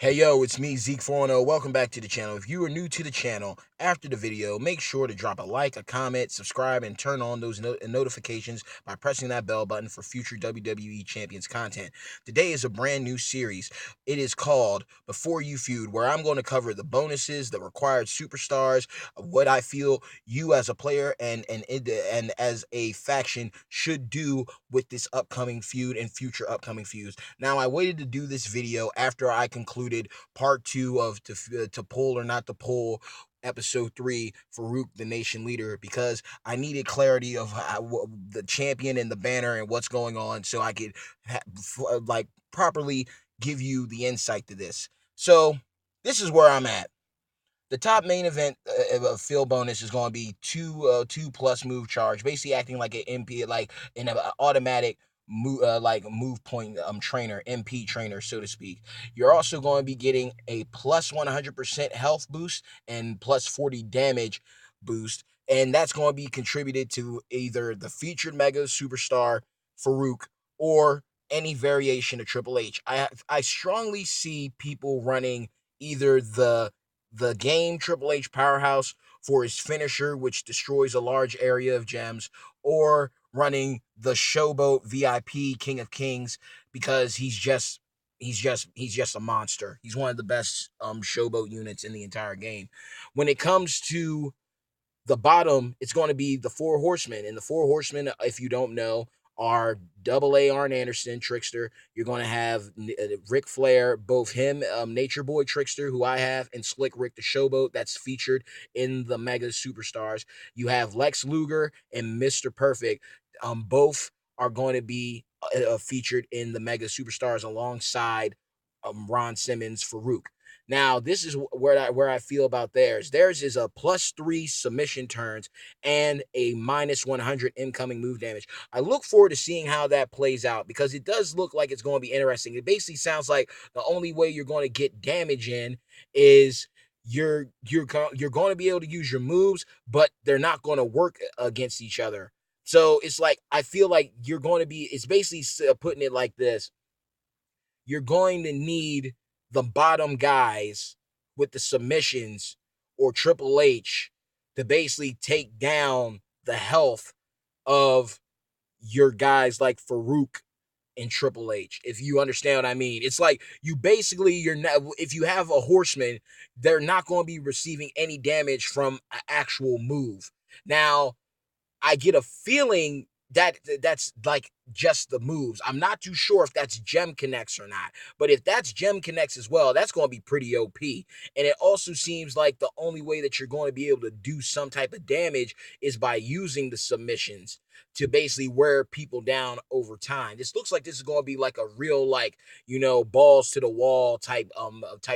Hey yo, it's me, Zeke410. Welcome back to the channel. If you are new to the channel, after the video, make sure to drop a like, a comment, subscribe, and turn on those notifications by pressing that bell button for future WWE Champions content. Today is a brand new series. It is called Before You Feud, where I'm going to cover the bonuses, the required superstars, what I feel you as a player and as a faction should do with this upcoming feud and future upcoming feuds. Now, I waited to do this video after I concluded part two of to pull or not to pull episode 3 Farouk the Nation Leader, because I needed clarity of the champion and the banner and what's going on, so I could like properly give you the insight to this. So this is where I'm at. The top main event of field bonus is going to be two plus move charge, basically acting like an MP, like an automatic move point trainer, MP trainer, so to speak. You're also going to be getting a plus 100% health boost and plus 40 damage boost, and that's going to be contributed to either the featured Mega Superstar Farouk or any variation of Triple H. I strongly see people running either the game Triple H Powerhouse for his finisher, which destroys a large area of gems, or running the Showboat VIP King of Kings, because he's just a monster. He's one of the best Showboat units in the entire game. When it comes to the bottom, it's going to be the Four Horsemen. And the Four Horsemen, if you don't know, are Double A Arn Anderson, Trickster. You're going to have Ric Flair, both him, Nature Boy Trickster, who I have, and Slick Rick the Showboat, that's featured in the Mega Superstars. You have Lex Luger and Mr. Perfect. Both are going to be featured in the Mega Superstars alongside Ron Simmons, Farouk. Now, this is where I feel about theirs. Theirs is a +3 submission turns and a -100 incoming move damage. I look forward to seeing how that plays out, because it does look like it's going to be interesting. It basically sounds like the only way you're going to get damage in is you're going to be able to use your moves, but they're not going to work against each other. So it's like, I feel like you're going to be. It's basically putting it like this: you're going to need the bottom guys with the submissions or Triple H to basically take down the health of your guys like Farouk and Triple H, if you understand what I mean. It's like, you basically, you're not, if you have a Horseman, they're not going to be receiving any damage from an actual move. Now, I get a feeling that that's like just the moves. I'm not too sure if that's gem connects or not. But if that's gem connects as well, that's going to be pretty OP. And it also seems like the only way that you're going to be able to do some type of damage is by using the submissions to basically wear people down over time. This looks like this is going to be like a real, like, balls to the wall type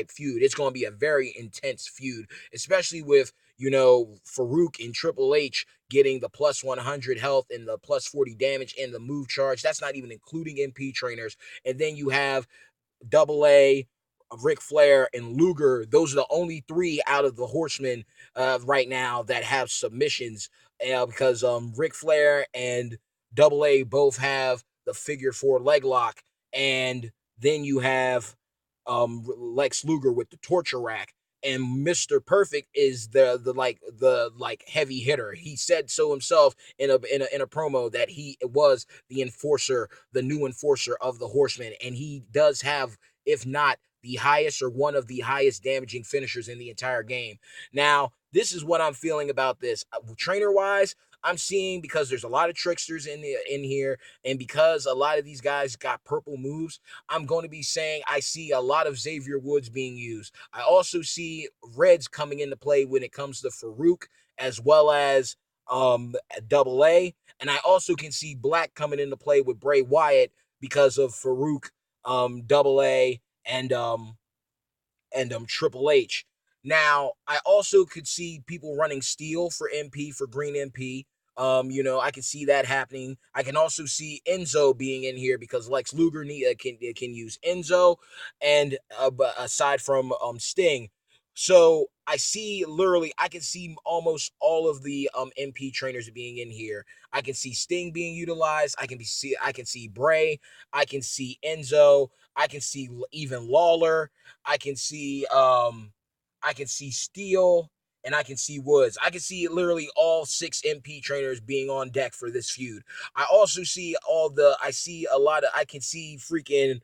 feud. It's going to be a very intense feud, especially with Farouk and Triple H getting the plus 100 health and the plus 40 damage and the move charge. That's not even including MP trainers. And then you have Double A, Ric Flair, and Luger. Those are the only three out of the Horsemen right now that have submissions, because Ric Flair and Double A both have the figure four leg lock, and then you have Lex Luger with the torture rack. And Mr. Perfect is the heavy hitter. He said so himself in a promo that he was the enforcer, the new enforcer of the Horsemen, and he does have, if not the highest or one of the highest damaging finishers in the entire game. Now, this is what I'm feeling about this. Trainer wise, I'm seeing, because there's a lot of tricksters in here, and because a lot of these guys got purple moves, I'm going to be saying I see a lot of Xavier Woods being used. I also see Reds coming into play when it comes to Farouk, as well as Double A, and I also can see Black coming into play with Bray Wyatt because of Farouk, Double A, and Triple H. Now, I also could see people running Steel for MP, for Green MP. I can see that happening. I can also see Enzo being in here because Lex Luger can use Enzo, and aside from Sting. So I can see almost all of the MP trainers being in here. I can see Sting being utilized. I can see Bray. I can see Enzo. I can see even Lawler. I can see Steele, and I can see Woods. I can see literally all 6 MP trainers being on deck for this feud. I also see I see a lot of, I can see freaking,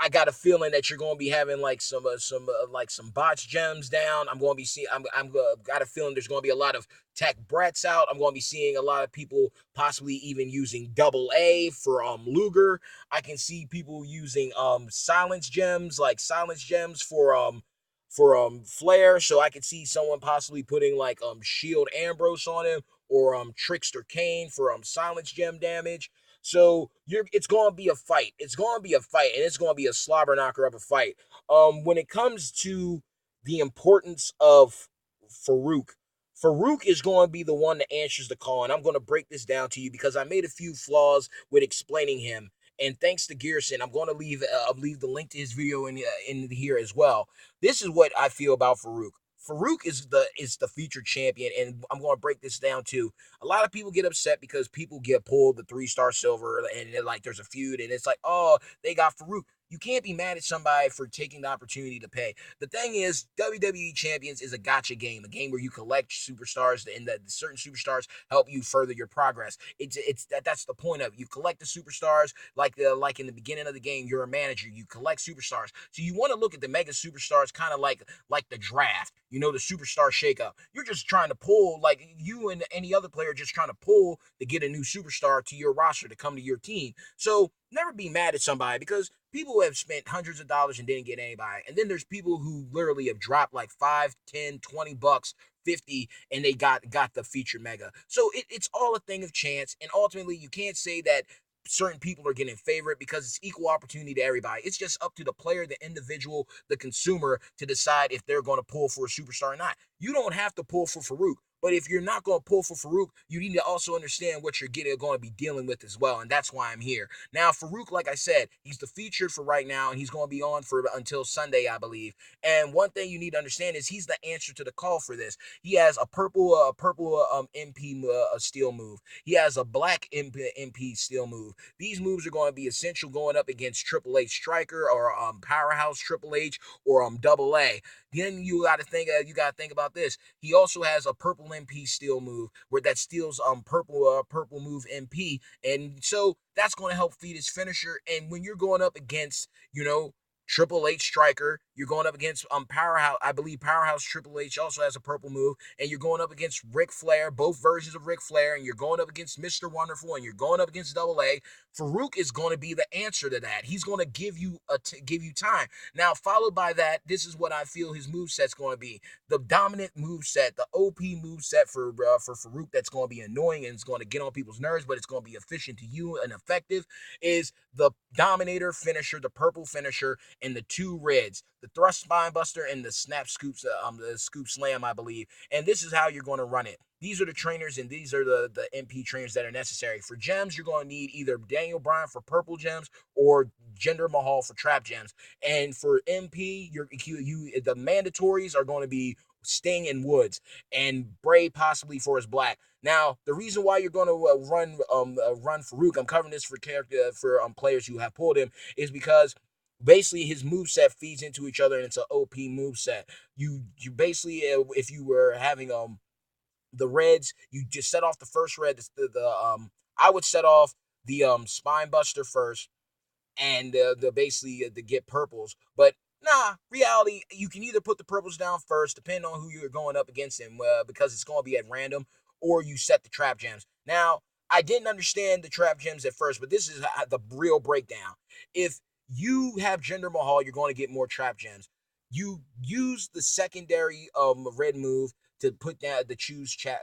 I got a feeling that you're going to be having like some botch gems down. I'm going to be seeing. I'm got a feeling there's going to be a lot of tech Bretts out. I'm going to be seeing a lot of people possibly even using double A for Luger. I can see people using silence gems for Flair. So I could see someone possibly putting like Shield Ambrose on him, or Trickster Kane for silence gem damage. So it's going to be a fight. It's going to be a fight, and it's going to be a slobber knocker of a fight. When it comes to the importance of Farouk, Farouk is going to be the one that answers the call, and I'm going to break this down to you because I made a few flaws with explaining him. And thanks to Gearson, I'm going to leave the link to his video in here as well. This is what I feel about Farouk. Farouk is the featured champion, and I'm going to break this down too. A lot of people get upset because people get pulled the 3-star silver, and like there's a feud, and it's like, oh, they got Farouk. You can't be mad at somebody for taking the opportunity to pay. The thing is, WWE Champions is a gotcha game, a game where you collect superstars, and that certain superstars help you further your progress. That's the point of it. You collect the superstars, like in the beginning of the game, you're a manager. You collect superstars, so you want to look at the mega superstars kind of like the draft. You know, the superstar shakeup. You're just trying to pull, like you and any other player, just trying to pull to get a new superstar to your roster to come to your team. So never be mad at somebody, because people have spent hundreds of dollars and didn't get anybody. And then there's people who literally have dropped like 5, 10, $20, 50, and they got the feature mega. So it's all a thing of chance. And ultimately, you can't say that certain people are getting favorite, because it's equal opportunity to everybody. It's just up to the player, the individual, the consumer to decide if they're going to pull for a superstar or not. You don't have to pull for Farouk. But if you're not going to pull for Farouk, you need to also understand what you're going to be dealing with as well. And that's why I'm here. Now, Farouk, like I said, he's the featured for right now, and he's going to be on for until Sunday, I believe. And one thing you need to understand is he's the answer to the call for this. He has a purple MP steel move. He has a black MP steel move. These moves are going to be essential going up against Triple H Striker, or Powerhouse Triple H, or Double A. Then you got to think about this. He also has a purple MP steel move where that steals purple move MP, and so that's going to help feed his finisher. And when you're going up against, Triple H Striker, you're going up against Powerhouse. I believe Powerhouse Triple H also has a purple move, and you're going up against Ric Flair, both versions of Ric Flair, and you're going up against Mr. Wonderful, and you're going up against Double A. Farouk is going to be the answer to that. He's going to give you time. Now, followed by that, this is what I feel his moveset's going to be. The dominant moveset, the OP moveset for Farouk, that's going to be annoying and it's going to get on people's nerves, but it's going to be efficient to you and effective, is the Dominator finisher, the purple finisher, and the 2 reds, the thrust spine buster and the snap scoops, the scoop slam, I believe. And this is how you're going to run it. These are the trainers, and these are the MP trainers that are necessary. For gems, you're going to need either Daniel Bryan for purple gems or Jinder Mahal for trap gems. And for MP, the mandatories are going to be Sting and Woods, and Bray possibly for his black. Now, the reason why you're going to run Farouk, I'm covering this for players who have pulled him, is because basically his moveset feeds into each other, and it's an OP moveset. You basically, if you were having the reds, you just set off the first red. I would set off the spine buster first, and the basically to get purples. But nah, reality, you can either put the purples down first, depending on who you're going up against him, because it's going to be at random, or you set the trap gems. Now, I didn't understand the trap gems at first, but this is the real breakdown. If you have Jinder Mahal, you're going to get more trap gems. You use the secondary red move to put down the choose trap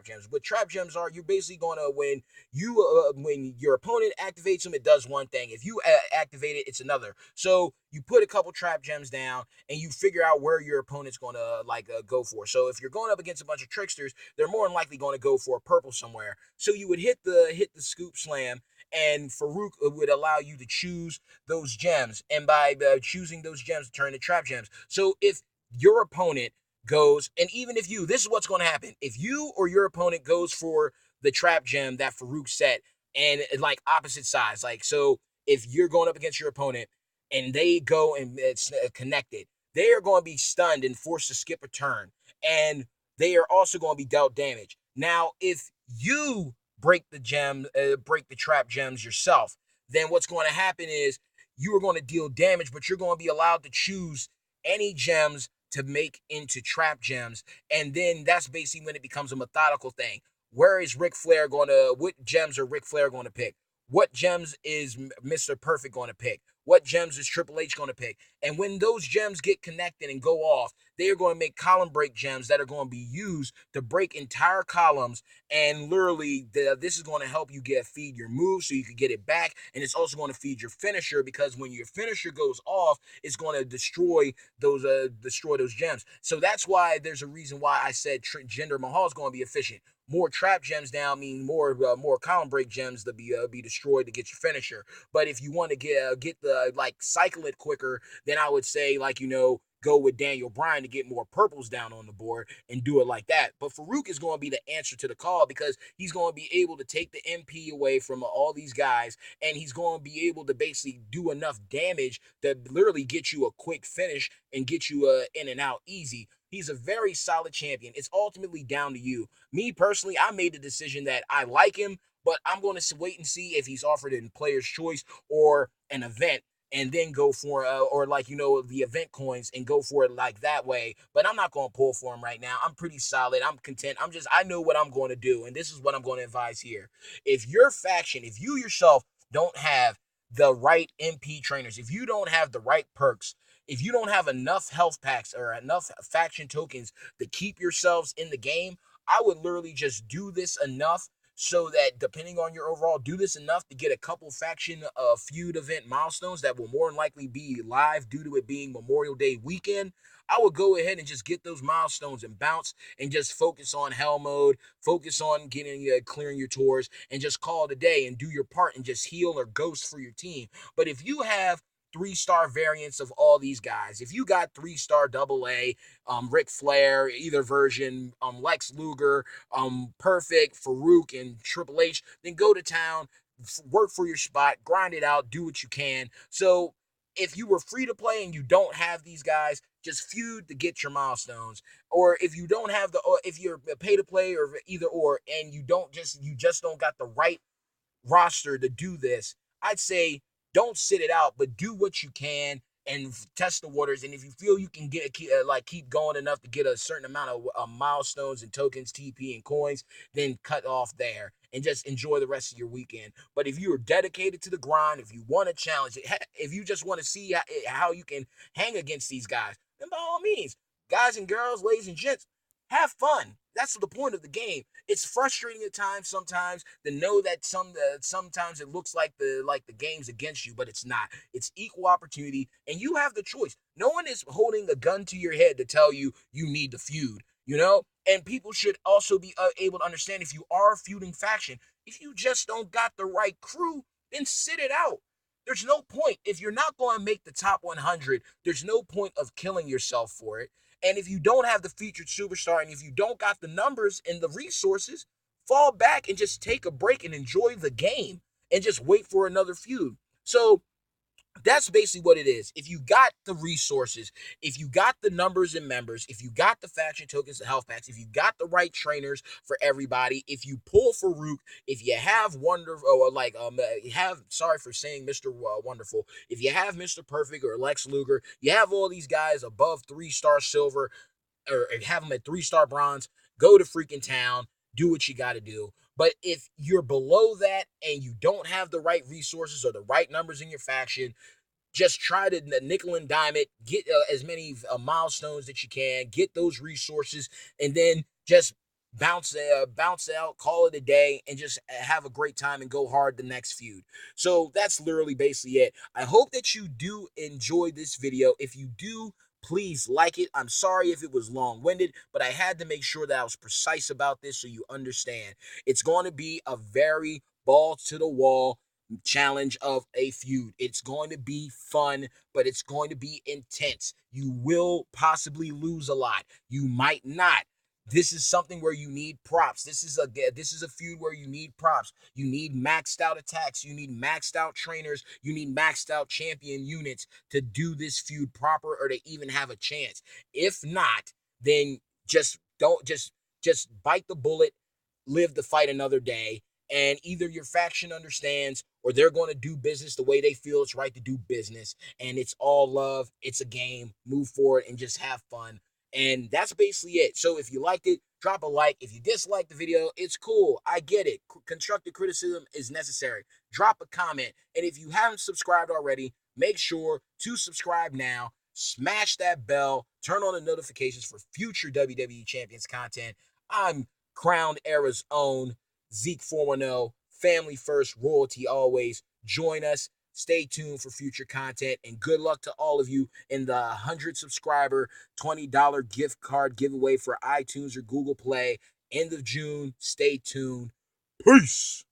gems. What trap gems are, you're basically going to, when your opponent activates them, it does one thing. If you activate it, it's another. So you put a couple trap gems down, and you figure out where your opponent's going to go for. So if you're going up against a bunch of tricksters, they're more than likely going to go for a purple somewhere. So you would hit the scoop slam, and Farouk would allow you to choose those gems, and by choosing those gems, turn to trap gems. So if your opponent goes, and even if this is what's going to happen. If you or your opponent goes for the trap gem that Farouk set, and like opposite sides, like, so if you're going up against your opponent and they go and it's connected, they are going to be stunned and forced to skip a turn. And they are also going to be dealt damage. Now, if you break the trap gems yourself, then what's going to happen is you are going to deal damage, but you're going to be allowed to choose any gems to make into trap gems. And then that's basically when it becomes a methodical thing. Where is Ric Flair going to, what gems are Ric Flair going to pick? What gems is Mr. Perfect going to pick? What gems is Triple H going to pick? And when those gems get connected and go off, they are going to make column break gems that are going to be used to break entire columns. And literally, this is going to help you feed your move so you can get it back. And it's also going to feed your finisher, because when your finisher goes off, it's going to destroy those gems. So that's why there's a reason why I said Jinder Mahal is going to be efficient. More trap gems down mean more column break gems to be destroyed to get your finisher. But if you want to get the cycle it quicker, then I would say go with Daniel Bryan to get more purples down on the board and do it like that. But Farouk is going to be the answer to the call, because he's going to be able to take the MP away from all these guys, and he's going to be able to basically do enough damage to literally get you a quick finish and get you in and out easy. He's a very solid champion. It's ultimately down to you. Me personally, I made the decision that I like him, but I'm going to wait and see if he's offered in Player's Choice or an event, and then go for the event coins and go for it like that way. But I'm not going to pull for him right now. I'm pretty solid. I'm content. I know what I'm going to do, and this is what I'm going to advise here. If your faction, if you yourself don't have the right MP trainers, if you don't have the right perks, if you don't have enough health packs or enough faction tokens to keep yourselves in the game, I would literally just do this enough so that, depending on your overall, do this enough to get a couple faction feud event milestones that will more than likely be live due to it being Memorial Day weekend. I would go ahead and just get those milestones and bounce and just focus on hell mode, focus on getting clearing your tours, and just call it a day and do your part and just heal or ghost for your team. But if you have 3-star variants of all these guys, if you got 3-star AA, Ric Flair, either version, Lex Luger, Perfect, Farouk, and Triple H, then go to town, work for your spot, grind it out, do what you can. So if you were free to play and you don't have these guys, just feud to get your milestones. Or if you don't have if you're pay to play or either or, and you just don't got the right roster to do this, I'd say don't sit it out, but do what you can and test the waters. And if you feel you can keep going enough to get a certain amount of milestones and tokens, TP and coins, then cut off there and just enjoy the rest of your weekend. But if you are dedicated to the grind, if you want to challenge it, if you just want to see how you can hang against these guys, then by all means, guys and girls, ladies and gents, have fun. That's the point of the game. It's frustrating at times sometimes to know that sometimes it looks like the game's against you, but it's not. It's equal opportunity, and you have the choice. No one is holding a gun to your head to tell you you need to feud, And people should also be able to understand, if you are a feuding faction, if you just don't got the right crew, then sit it out. There's no point. If you're not going to make the top 100, there's no point of killing yourself for it. And if you don't have the featured superstar, and if you don't got the numbers and the resources, fall back and just take a break and enjoy the game and just wait for another feud. So that's basically what it is. If you got the resources, if you got the numbers and members, if you got the faction tokens, the health packs, if you got the right trainers for everybody, if you pull Farouk, if you have sorry for saying Mr. Wonderful, if you have Mr. Perfect or Lex Luger, you have all these guys above 3-star silver, or have them at 3-star bronze, go to freaking town, do what you got to do. But if you're below that and you don't have the right resources or the right numbers in your faction, just try to nickel and dime it, get as many milestones that you can, get those resources, and then just bounce out, call it a day, and just have a great time and go hard the next feud. So that's literally basically it. I hope that you do enjoy this video. If you do, please like it. I'm sorry if it was long-winded, but I had to make sure that I was precise about this so you understand. It's going to be a very ball-to-the-wall challenge of a feud. It's going to be fun, but it's going to be intense. You will possibly lose a lot. You might not. This is something where you need props. This is a feud where you need props. You need maxed out attacks. You need maxed out trainers. You need maxed out champion units to do this feud proper or to even have a chance. If not, then just don't just bite the bullet, live to fight another day, and either your faction understands or they're going to do business the way they feel it's right to do business, and it's all love, it's a game, move forward and just have fun. And that's basically it. So if you liked it, drop a like. If you dislike the video, it's cool. I get it. Constructive criticism is necessary. Drop a comment. And if you haven't subscribed already, make sure to subscribe now. Smash that bell. Turn on the notifications for future WWE Champions content. I'm Crowned Era's own Zeke 410. Family first, royalty always. Join us. Stay tuned for future content, and good luck to all of you in the 100 subscriber $20 gift card giveaway for iTunes or Google Play. End of June. Stay tuned. Peace.